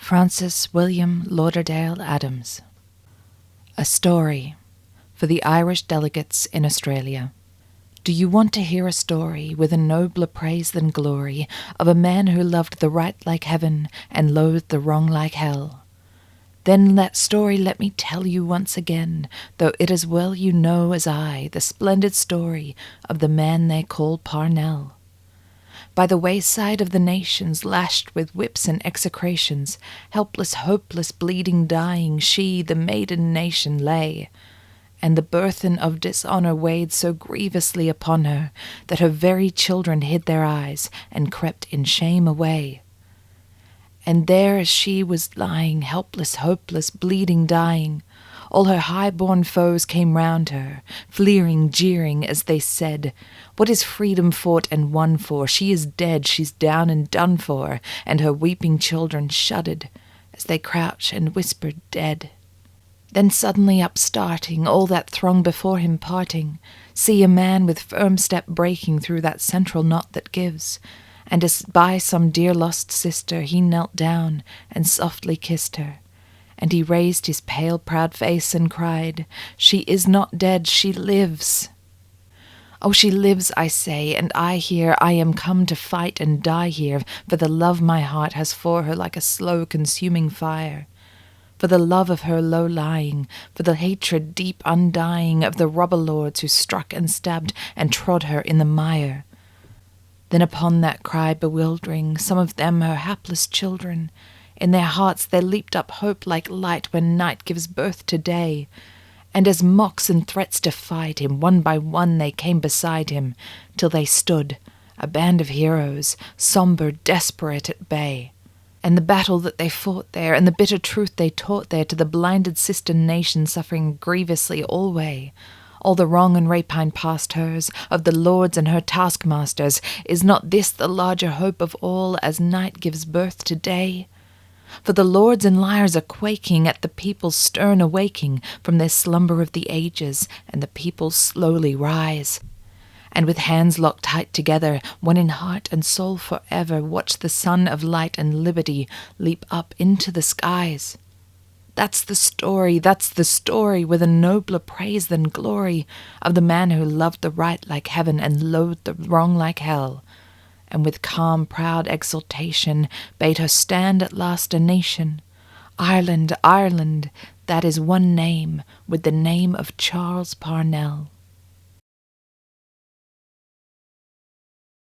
Francis William Lauderdale Adams. A story for the Irish delegates in Australia. Do you want to hear a story with a nobler praise than glory of a man who loved the right like heaven and loathed the wrong like hell? Then that story let me tell you once again, though it as well you know as I, the splendid story of the man they call Parnell. By the wayside of the nations, lashed with whips and execrations, helpless, hopeless, bleeding, dying, she, the maiden nation, lay, and the burthen of dishonour weighed so grievously upon her that her very children hid their eyes and crept in shame away. And there as she was lying, helpless, hopeless, bleeding, dying, all her high-born foes came round her, fleering, jeering, as they said, "What is freedom fought and won for? She is dead, she's down and done for," and her weeping children shuddered as they crouched and whispered, "Dead." Then suddenly upstarting, all that throng before him parting, see a man with firm step breaking through that central knot that gives, and as by some dear lost sister he knelt down and softly kissed her. And he raised his pale, proud face and cried, "She is not dead, she lives." "Oh, she lives, I say, and I here, I am come to fight and die here, for the love my heart has for her like a slow consuming fire. For the love of her low lying, for the hatred deep undying of the robber lords who struck and stabbed and trod her in the mire." Then upon that cry bewildering, some of them her hapless children, in their hearts there leaped up hope like light when night gives birth to day, and as mocks and threats defied him, one by one they came beside him, till they stood, a band of heroes, sombre, desperate, at bay. And the battle that they fought there, and the bitter truth they taught there to the blinded sister nation suffering grievously alway, all the wrong and rapine past hers, of the lords and her taskmasters, is not this the larger hope of all, as night gives birth to day? For the lords and liars are quaking at the people's stern awaking from their slumber of the ages, and the people slowly rise, and with hands locked tight together, one in heart and soul forever, watch the sun of light and liberty leap up into the skies. That's the story, with a nobler praise than glory, of the man who loved the right like heaven and loathed the wrong like hell, and with calm, proud exultation bade her stand at last a nation. Ireland, Ireland, that is one name, with the name of Charles Parnell.